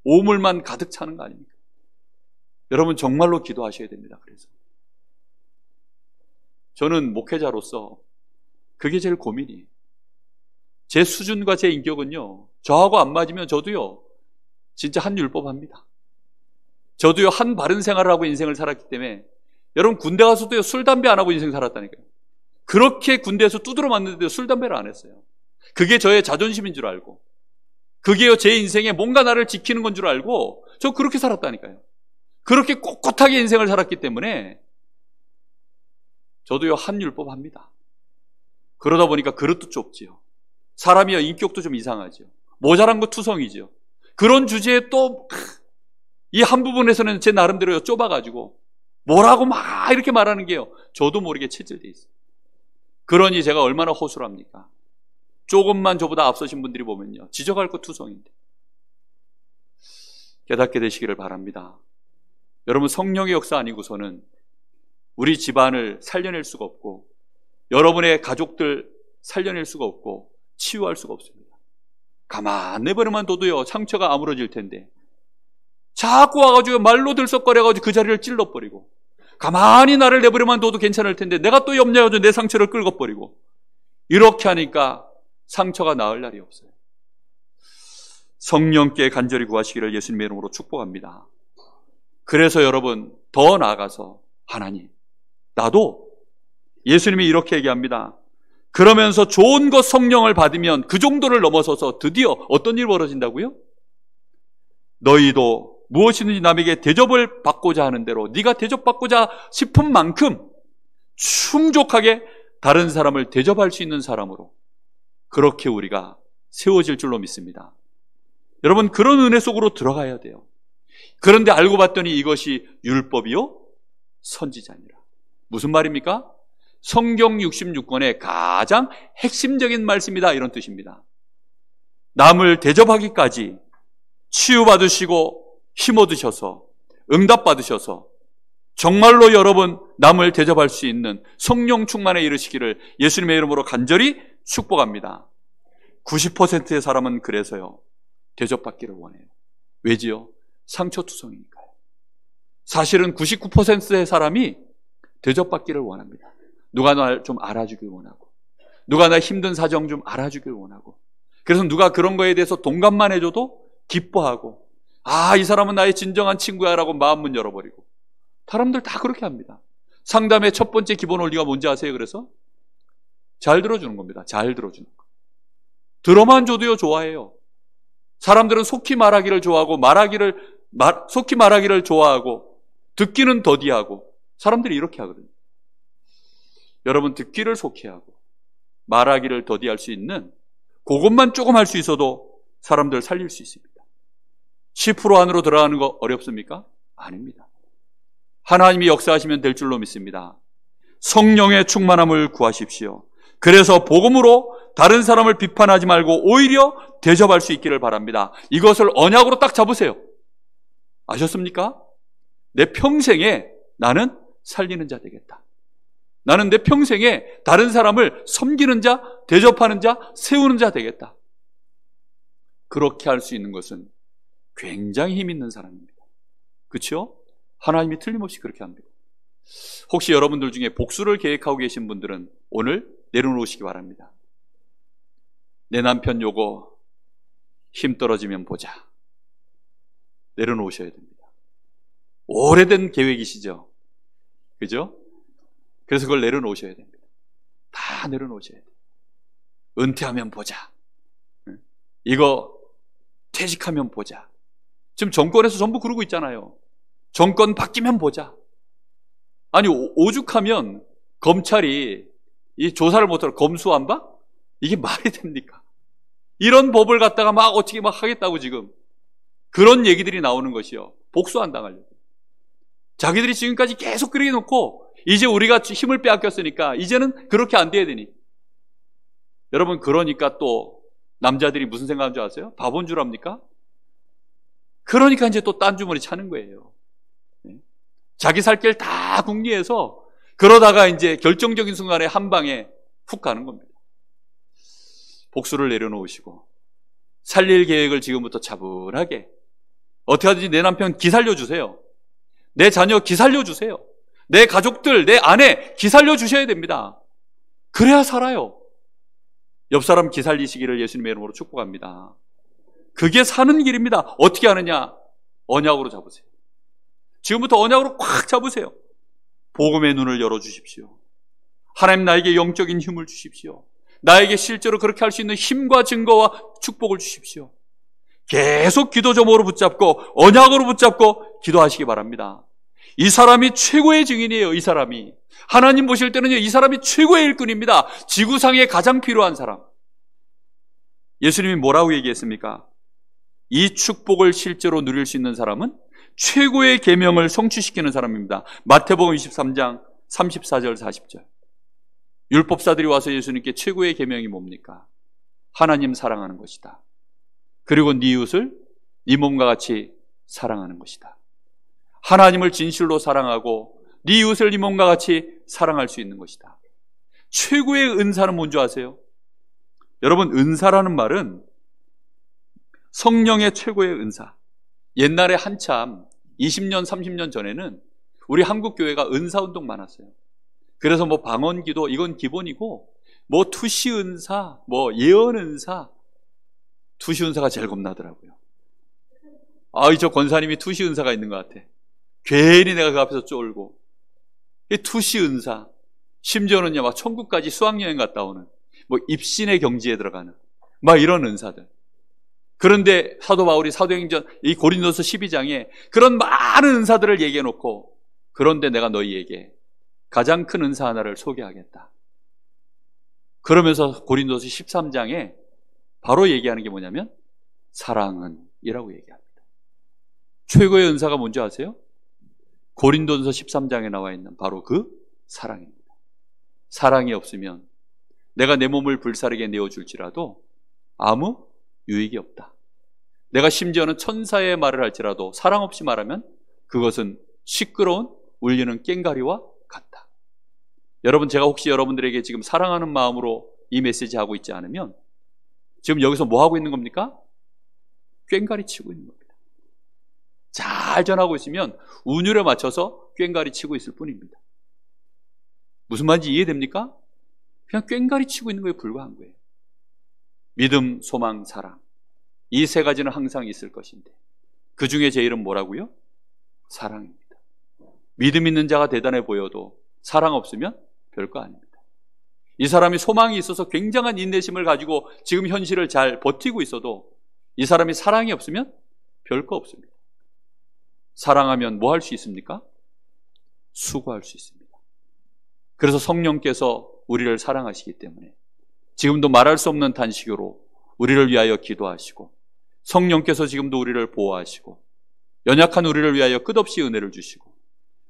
오물만 가득 차는 거 아닙니까? 여러분 정말로 기도하셔야 됩니다. 그래서 저는 목회자로서 그게 제일 고민이에요. 제 수준과 제 인격은요, 저하고 안 맞으면 저도요 진짜 한 율법합니다. 저도요 한 바른 생활을 하고 인생을 살았기 때문에, 여러분 군대 가서도요 술 담배 안 하고 인생 살았다니까요. 그렇게 군대에서 두드러 맞는데도 술 담배를 안 했어요. 그게 저의 자존심인 줄 알고, 그게요 제 인생에 뭔가 나를 지키는 건 줄 알고 저 그렇게 살았다니까요. 그렇게 꼿꼿하게 인생을 살았기 때문에 저도요 한 율법 합니다. 그러다 보니까 그릇도 좁지요. 사람이요 인격도 좀 이상하죠. 모자란 거 투성이죠. 그런 주제에 또 이 한 부분에서는 제 나름대로 좁아가지고 뭐라고 막 이렇게 말하는 게요 저도 모르게 체질돼 있어요. 그러니 제가 얼마나 허술합니까? 조금만 저보다 앞서신 분들이 보면요 지적할 거 투성인데. 깨닫게 되시기를 바랍니다. 여러분 성령의 역사 아니고서는 우리 집안을 살려낼 수가 없고, 여러분의 가족들 살려낼 수가 없고, 치유할 수가 없습니다. 가만 내버려만 둬도요 상처가 아물어질 텐데, 자꾸 와가지고 말로 들썩거려가지고 그 자리를 찔러버리고, 가만히 나를 내버려만 둬도 괜찮을 텐데 내가 또 염려해가지고 내 상처를 긁어버리고, 이렇게 하니까 상처가 나을 날이 없어요. 성령께 간절히 구하시기를 예수님의 이름으로 축복합니다. 그래서 여러분 더 나아가서 하나님, 나도, 예수님이 이렇게 얘기합니다. 그러면서 좋은 것 성령을 받으면 그 정도를 넘어서서 드디어 어떤 일이 벌어진다고요? 너희도 무엇이든지 남에게 대접을 받고자 하는 대로, 네가 대접받고자 싶은 만큼 충족하게 다른 사람을 대접할 수 있는 사람으로 그렇게 우리가 세워질 줄로 믿습니다. 여러분 그런 은혜 속으로 들어가야 돼요. 그런데 알고 봤더니 이것이 율법이요 선지자니라. 무슨 말입니까? 성경 66권의 가장 핵심적인 말씀이다, 이런 뜻입니다. 남을 대접하기까지 치유받으시고 힘 얻으셔서 응답받으셔서 정말로 여러분 남을 대접할 수 있는 성령 충만에 이르시기를 예수님의 이름으로 간절히 축복합니다. 90%의 사람은 그래서요 대접받기를 원해요. 왜지요? 상처투성이니까요. 사실은 99%의 사람이 대접받기를 원합니다. 누가 날 좀 알아주길 원하고, 누가 나 힘든 사정 좀 알아주길 원하고, 그래서 누가 그런 거에 대해서 동감만 해줘도 기뻐하고, 아, 이 사람은 나의 진정한 친구야 라고 마음문 열어버리고. 사람들 다 그렇게 합니다. 상담의 첫 번째 기본 원리가 뭔지 아세요? 그래서 잘 들어주는 겁니다. 잘 들어주는 거. 들어만 줘도요 좋아해요. 사람들은 속히 말하기를 좋아하고, 속히 말하기를 좋아하고, 듣기는 더디하고, 사람들이 이렇게 하거든요. 여러분 듣기를 속히 하고 말하기를 더디할 수 있는 그것만 조금 할 수 있어도 사람들 살릴 수 있습니다. 10% 안으로 들어가는 거 어렵습니까? 아닙니다. 하나님이 역사하시면 될 줄로 믿습니다. 성령의 충만함을 구하십시오. 그래서 복음으로 다른 사람을 비판하지 말고 오히려 대접할 수 있기를 바랍니다. 이것을 언약으로 딱 잡으세요. 아셨습니까? 내 평생에 나는 살리는 자 되겠다. 나는 내 평생에 다른 사람을 섬기는 자, 대접하는 자, 세우는 자 되겠다. 그렇게 할 수 있는 것은 굉장히 힘 있는 사람입니다. 그렇죠? 하나님이 틀림없이 그렇게 합니다. 혹시 여러분들 중에 복수를 계획하고 계신 분들은 오늘 내려놓으시기 바랍니다. 내 남편 요거 힘 떨어지면 보자. 내려놓으셔야 됩니다. 오래된 계획이시죠? 그죠? 그래서 그걸 내려놓으셔야 됩니다. 다 내려놓으셔야 돼요. 은퇴하면 보자. 이거 퇴직하면 보자. 지금 정권에서 전부 그러고 있잖아요. 정권 바뀌면 보자. 아니, 오죽하면 검찰이 이 조사를 못하러 검수 안 봐? 이게 말이 됩니까? 이런 법을 갖다가 막 어떻게 막 하겠다고 지금 그런 얘기들이 나오는 것이요. 복수 안 당하려고. 자기들이 지금까지 계속 그렇게 놓고 이제 우리가 힘을 빼앗겼으니까 이제는 그렇게 안 돼야 되니. 여러분, 그러니까 또 남자들이 무슨 생각하는 줄 아세요? 바본 줄 압니까? 그러니까 이제 또 딴 주머니 차는 거예요. 자기 살 길 다 궁리해서 그러다가 이제 결정적인 순간에 한 방에 훅 가는 겁니다. 복수를 내려놓으시고 살릴 계획을 지금부터 차분하게 어떻게 하든지 내 남편 기살려 주세요. 내 자녀 기살려 주세요. 내 가족들, 내 아내 기살려 주셔야 됩니다. 그래야 살아요. 옆 사람 기살리시기를 예수님의 이름으로 축복합니다. 그게 사는 길입니다. 어떻게 하느냐? 언약으로 잡으세요. 지금부터 언약으로 꽉 잡으세요. 복음의 눈을 열어주십시오. 하나님, 나에게 영적인 힘을 주십시오. 나에게 실제로 그렇게 할 수 있는 힘과 증거와 축복을 주십시오. 계속 기도 제목으로 붙잡고 언약으로 붙잡고 기도하시기 바랍니다. 이 사람이 최고의 증인이에요. 이 사람이 하나님 보실 때는요, 이 사람이 최고의 일꾼입니다. 지구상에 가장 필요한 사람. 예수님이 뭐라고 얘기했습니까? 이 축복을 실제로 누릴 수 있는 사람은 최고의 계명을 성취시키는 사람입니다. 마태복음 23장 34절 40절. 율법사들이 와서 예수님께 최고의 계명이 뭡니까? 하나님 사랑하는 것이다. 그리고 네 이웃을 네 몸과 같이 사랑하는 것이다. 하나님을 진실로 사랑하고 네 이웃을 네 몸과 같이 사랑할 수 있는 것이다. 최고의 은사는 뭔지 아세요? 여러분, 은사라는 말은 성령의 최고의 은사. 옛날에 한참 20년, 30년 전에는 우리 한국 교회가 은사운동 많았어요. 그래서 뭐 방언기도 이건 기본이고 뭐 투시 은사, 뭐 예언 은사, 투시 은사가 제일 겁나더라고요. 저 권사님이 투시 은사가 있는 것 같아. 괜히 내가 그 앞에서 쫄고. 이 투시 은사, 심지어는요 막 천국까지 수학여행 갔다 오는, 뭐 입신의 경지에 들어가는 막 이런 은사들. 그런데 사도 바울이 사도행전 이 고린도서 12장에 그런 많은 은사들을 얘기해 놓고, 그런데 내가 너희에게 가장 큰 은사 하나를 소개하겠다. 그러면서 고린도서 13장에 바로 얘기하는 게 뭐냐면 사랑은 이라고 얘기합니다. 최고의 은사가 뭔지 아세요? 고린도서 13장에 나와 있는 바로 그 사랑입니다. 사랑이 없으면 내가 내 몸을 불사르게 내어줄지라도 아무 유익이 없다. 내가 심지어는 천사의 말을 할지라도 사랑 없이 말하면 그것은 시끄러운 울리는 꽹과리와 같다. 여러분, 제가 혹시 여러분들에게 지금 사랑하는 마음으로 이 메시지 하고 있지 않으면 지금 여기서 뭐 하고 있는 겁니까? 꽹과리 치고 있는 겁니다. 잘 전하고 있으면 운율에 맞춰서 꽹과리 치고 있을 뿐입니다. 무슨 말인지 이해됩니까? 그냥 꽹과리 치고 있는 거에 불과한 거예요. 믿음, 소망, 사랑, 이 세 가지는 항상 있을 것인데 그 중에 제일은 뭐라고요? 사랑입니다. 믿음 있는 자가 대단해 보여도 사랑 없으면 별거 아닙니다. 이 사람이 소망이 있어서 굉장한 인내심을 가지고 지금 현실을 잘 버티고 있어도 이 사람이 사랑이 없으면 별거 없습니다. 사랑하면 뭐 할 수 있습니까? 수고할 수 있습니다. 그래서 성령께서 우리를 사랑하시기 때문에 지금도 말할 수 없는 탄식으로 우리를 위하여 기도하시고, 성령께서 지금도 우리를 보호하시고, 연약한 우리를 위하여 끝없이 은혜를 주시고,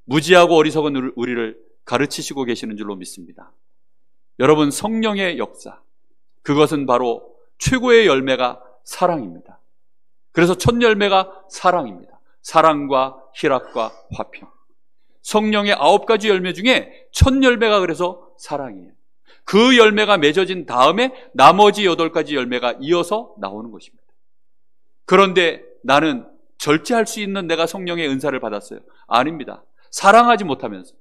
무지하고 어리석은 우리를 가르치시고 계시는 줄로 믿습니다. 여러분, 성령의 역사, 그것은 바로 최고의 열매가 사랑입니다. 그래서 첫 열매가 사랑입니다. 사랑과 희락과 화평. 성령의 9가지 열매 중에 첫 열매가 그래서 사랑이에요. 그 열매가 맺어진 다음에 나머지 8가지 열매가 이어서 나오는 것입니다. 그런데 나는 절제할 수 있는 내가 성령의 은사를 받았어요. 아닙니다. 사랑하지 못하면서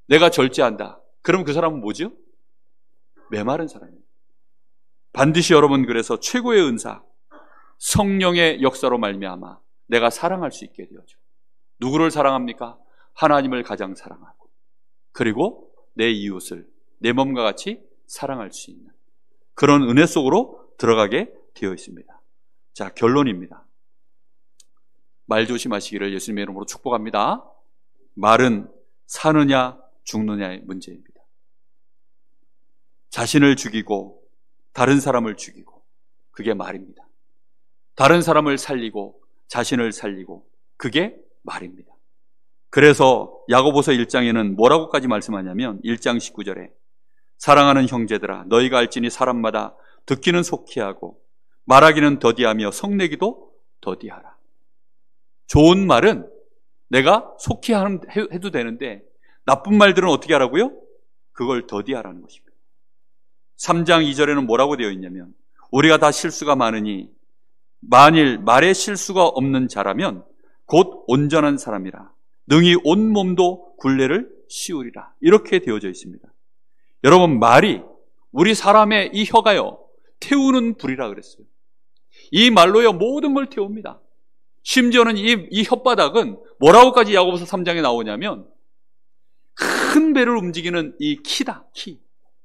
내가 절제한다. 그럼 그 사람은 뭐죠? 메마른 사람입니다. 반드시 여러분, 그래서 최고의 은사, 성령의 역사로 말미암아 내가 사랑할 수 있게 되어져. 누구를 사랑합니까? 하나님을 가장 사랑하고, 그리고 내 이웃을 내 몸과 같이 사랑할 수 있는 그런 은혜 속으로 들어가게 되어 있습니다. 자, 결론입니다. 말 조심하시기를 예수님의 이름으로 축복합니다. 말은 사느냐 죽느냐의 문제입니다. 자신을 죽이고 다른 사람을 죽이고 그게 말입니다. 다른 사람을 살리고 자신을 살리고 그게 말입니다. 그래서 야고보서 1장에는 뭐라고까지 말씀하냐면 1장 19절에 사랑하는 형제들아 너희가 알지니 사람마다 듣기는 속히 하고 말하기는 더디하며 성내기도 더디하라. 좋은 말은 내가 속히 해도 되는데 나쁜 말들은 어떻게 하라고요? 그걸 더디하라는 것입니다. 3장 2절에는 뭐라고 되어 있냐면 우리가 다 실수가 많으니 만일 말에 실수가 없는 자라면 곧 온전한 사람이라 능히 온 몸도 굴레를 씌우리라. 이렇게 되어져 있습니다. 여러분, 말이 우리 사람의 이 혀가요 태우는 불이라 그랬어요. 이 말로요 모든 걸 태웁니다. 심지어는 이 혓바닥은 뭐라고까지 야고보서 3장에 나오냐면 큰 배를 움직이는 이 키다, 키.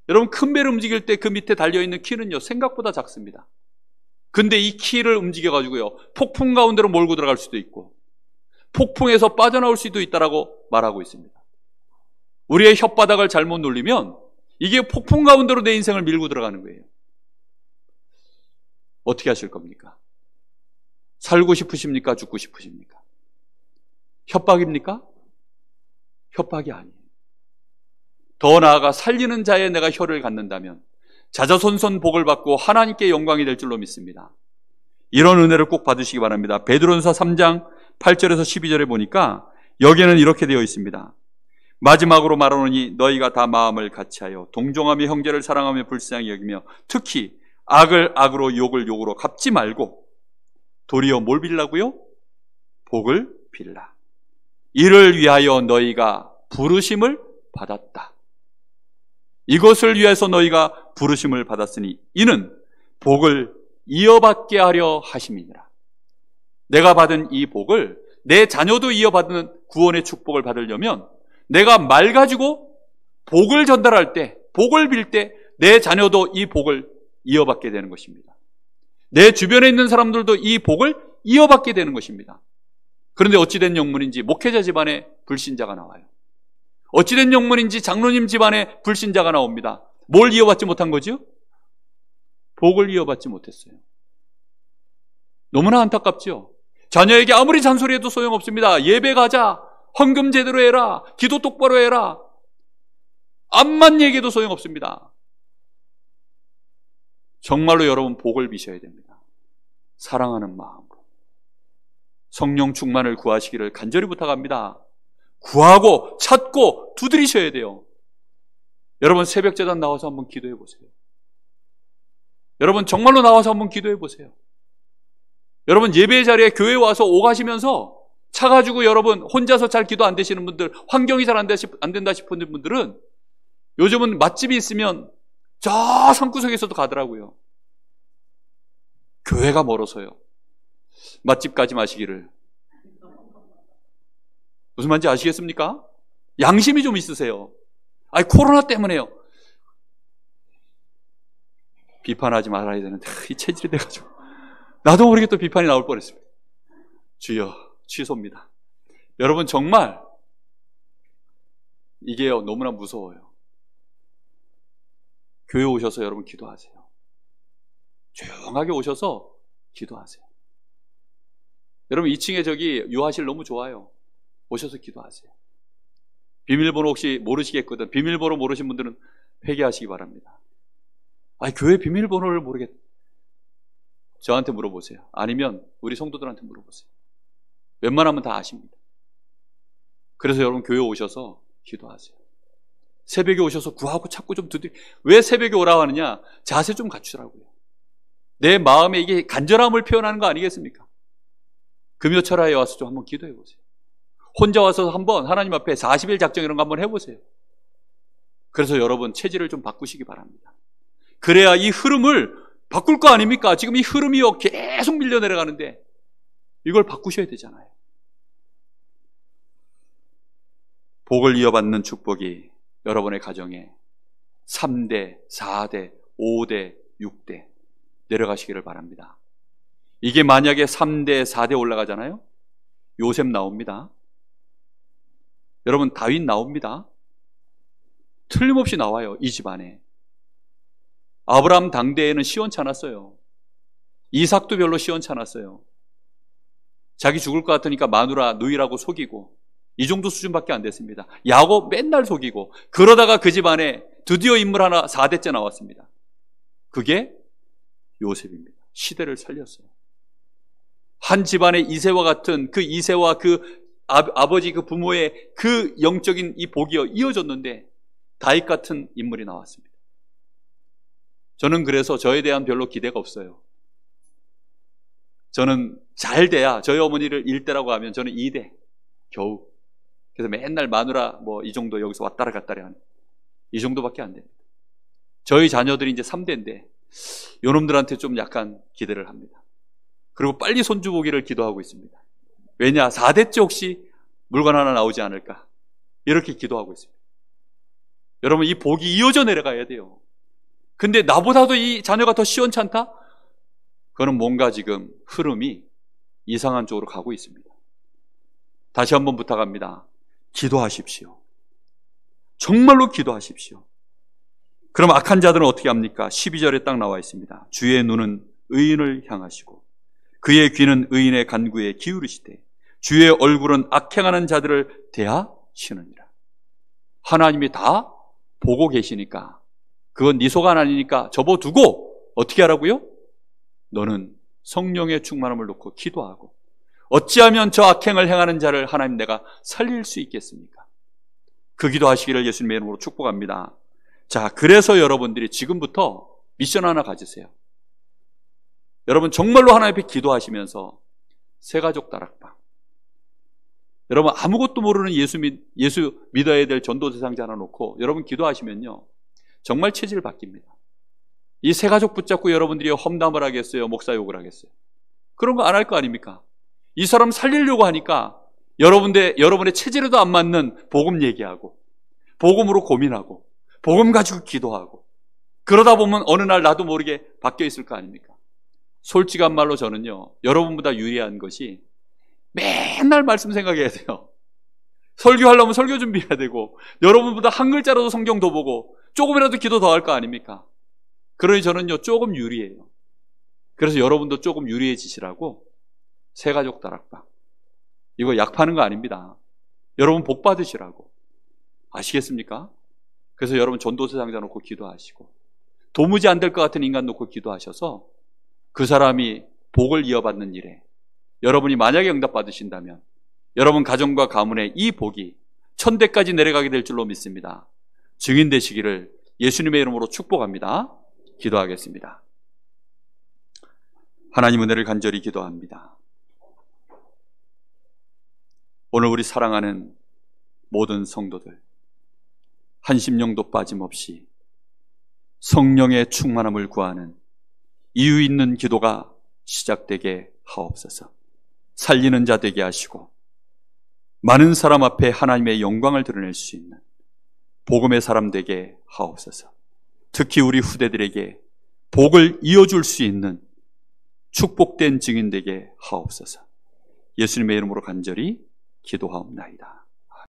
여러분, 큰 배를 움직일 때 그 밑에 달려있는 키는요 생각보다 작습니다. 근데 이 키를 움직여가지고요 폭풍 가운데로 몰고 들어갈 수도 있고 폭풍에서 빠져나올 수도 있다라고 말하고 있습니다. 우리의 혓바닥을 잘못 눌리면 이게 폭풍 가운데로 내 인생을 밀고 들어가는 거예요. 어떻게 하실 겁니까? 살고 싶으십니까? 죽고 싶으십니까? 협박입니까? 협박이 아니에요. 더 나아가 살리는 자의 내가 혀를 갖는다면 자자손손 복을 받고 하나님께 영광이 될 줄로 믿습니다. 이런 은혜를 꼭 받으시기 바랍니다. 베드로전서 3장 8절에서 12절에 보니까 여기에는 이렇게 되어 있습니다. 마지막으로 말하노니 너희가 다 마음을 같이하여 동정하며 형제를 사랑하며 불쌍히 여기며 특히 악을 악으로 욕을 욕으로 갚지 말고 도리어 뭘 빌라고요? 복을 빌라. 이를 위하여 너희가 부르심을 받았다. 이것을 위해서 너희가 부르심을 받았으니 이는 복을 이어받게 하려 하심이니라. 내가 받은 이 복을 내 자녀도 이어받는 구원의 축복을 받으려면 내가 말 가지고 복을 전달할 때, 복을 빌 때 내 자녀도 이 복을 이어받게 되는 것입니다. 내 주변에 있는 사람들도 이 복을 이어받게 되는 것입니다. 그런데 어찌된 영문인지 목회자 집안에 불신자가 나와요. 어찌된 영문인지 장로님 집안에 불신자가 나옵니다. 뭘 이어받지 못한 거죠? 복을 이어받지 못했어요. 너무나 안타깝죠? 자녀에게 아무리 잔소리해도 소용없습니다. 예배 가자, 헌금 제대로 해라, 기도 똑바로 해라. 암만 얘기해도 소용없습니다. 정말로 여러분 복을 비셔야 됩니다. 사랑하는 마음으로. 성령 충만을 구하시기를 간절히 부탁합니다. 구하고 찾고 두드리셔야 돼요. 여러분 새벽 제단 나와서 한번 기도해 보세요. 여러분 정말로 나와서 한번 기도해 보세요. 여러분 예배의 자리에 교회 와서 오가시면서 차 가지고 여러분 혼자서 잘 기도 안 되시는 분들, 환경이 잘 안 된다 싶은 분들은 요즘은 맛집이 있으면 저 산구석에서도 가더라고요. 교회가 멀어서요. 맛집 가지 마시기를. 무슨 말인지 아시겠습니까? 양심이 좀 있으세요. 아니 코로나 때문에요. 비판하지 말아야 되는데 이 체질이 돼가지고 나도 모르게 또 비판이 나올 뻔했습니다. 주여 취소입니다. 여러분 정말 이게 너무나 무서워요. 교회 오셔서 여러분 기도하세요. 조용하게 오셔서 기도하세요. 여러분 2층에 저기 유아실 너무 좋아요. 오셔서 기도하세요. 비밀번호 혹시 모르시겠거든. 비밀번호 모르신 분들은 회개하시기 바랍니다. 아니 교회 비밀번호를 모르겠. 저한테 물어보세요. 아니면 우리 성도들한테 물어보세요. 웬만하면 다 아십니다. 그래서 여러분 교회 오셔서 기도하세요. 새벽에 오셔서 구하고 찾고 좀 왜 새벽에 오라고 하느냐? 자세 좀 갖추라고요. 내 마음에 이게 간절함을 표현하는 거 아니겠습니까? 금요철야에 와서 좀 한번 기도해 보세요. 혼자 와서 한번 하나님 앞에 40일 작정 이런 거 한번 해보세요. 그래서 여러분 체질을 좀 바꾸시기 바랍니다. 그래야 이 흐름을 바꿀 거 아닙니까? 지금 이 흐름이요 계속 밀려 내려가는데 이걸 바꾸셔야 되잖아요. 복을 이어받는 축복이 여러분의 가정에 3대, 4대, 5대, 6대 내려가시기를 바랍니다. 이게 만약에 3대, 4대 올라가잖아요. 요셉 나옵니다. 여러분, 다윗 나옵니다. 틀림없이 나와요. 이 집안에. 아브라함 당대에는 시원찮았어요. 이삭도 별로 시원찮았어요. 자기 죽을 것 같으니까 마누라 누이라고 속이고, 이 정도 수준밖에 안 됐습니다. 야곱 맨날 속이고, 그러다가 그 집안에 드디어 인물 하나 4대째 나왔습니다. 그게 요셉입니다. 시대를 살렸어요. 한 집안의 이새와 같은 그 이새와 그 아버지 그 부모의 그 영적인 이 복이 이어졌는데 다윗 같은 인물이 나왔습니다. 저는 그래서 저에 대한 별로 기대가 없어요. 저는 잘 돼야, 저희 어머니를 1대라고 하면 저는 2대 겨우. 그래서 맨날 마누라 뭐 이 정도 여기서 왔다리 갔다리 하는 이 정도밖에 안 됩니다. 저희 자녀들이 이제 3대인데 요놈들한테 좀 약간 기대를 합니다. 그리고 빨리 손주 보기를 기도하고 있습니다. 왜냐? 4대째 혹시 물건 하나 나오지 않을까? 이렇게 기도하고 있습니다. 여러분, 이 복이 이어져 내려가야 돼요. 근데 나보다도 이 자녀가 더 시원찮다? 그거는 뭔가 지금 흐름이 이상한 쪽으로 가고 있습니다. 다시 한번 부탁합니다. 기도하십시오. 정말로 기도하십시오. 그럼 악한 자들은 어떻게 합니까? 12절에 딱 나와 있습니다. 주의 눈은 의인을 향하시고 그의 귀는 의인의 간구에 기울이시되 주의 얼굴은 악행하는 자들을 대하시느니라. 하나님이 다 보고 계시니까, 그건 네 속 아니니까 접어두고 어떻게 하라고요? 너는 성령의 충만함을 놓고 기도하고, 어찌하면 저 악행을 행하는 자를 하나님 내가 살릴 수 있겠습니까? 그 기도하시기를 예수님의 이름으로 축복합니다. 자, 그래서 여러분들이 지금부터 미션 하나 가지세요. 여러분, 정말로 하나님 앞에 기도하시면서 새가족 다락방, 여러분 아무것도 모르는 예수 믿어야 될 전도 대상자 하나 놓고 여러분 기도하시면요, 정말 체질 바뀝니다. 이 새가족 붙잡고 여러분들이 험담을 하겠어요? 목사욕을 하겠어요? 그런 거 안 할 거 아닙니까? 이 사람 살리려고 하니까 여러분의 체질에도 안 맞는 복음 얘기하고, 복음으로 고민하고, 복음 가지고 기도하고, 그러다 보면 어느 날 나도 모르게 바뀌어 있을 거 아닙니까? 솔직한 말로 저는요, 여러분보다 유리한 것이 맨날 말씀 생각해야 돼요. 설교하려면 설교 준비해야 되고, 여러분보다 한 글자라도 성경 더 보고, 조금이라도 기도 더 할 거 아닙니까? 그러니 저는요, 조금 유리해요. 그래서 여러분도 조금 유리해지시라고 새가족 다락방, 이거 약 파는 거 아닙니다. 여러분 복 받으시라고. 아시겠습니까? 그래서 여러분 전도서 상자 놓고 기도하시고, 도무지 안 될 것 같은 인간 놓고 기도하셔서 그 사람이 복을 이어받는 일에 여러분이 만약에 응답받으신다면 여러분 가정과 가문에 이 복이 천대까지 내려가게 될 줄로 믿습니다. 증인 되시기를 예수님의 이름으로 축복합니다. 기도하겠습니다. 하나님, 은혜를 간절히 기도합니다. 오늘 우리 사랑하는 모든 성도들 한 심령도 빠짐없이 성령의 충만함을 구하는 이유 있는 기도가 시작되게 하옵소서. 살리는 자 되게 하시고 많은 사람 앞에 하나님의 영광을 드러낼 수 있는 복음의 사람 되게 하옵소서. 특히 우리 후대들에게 복을 이어줄 수 있는 축복된 증인 되게 하옵소서. 예수님의 이름으로 간절히 기도하옵나이다.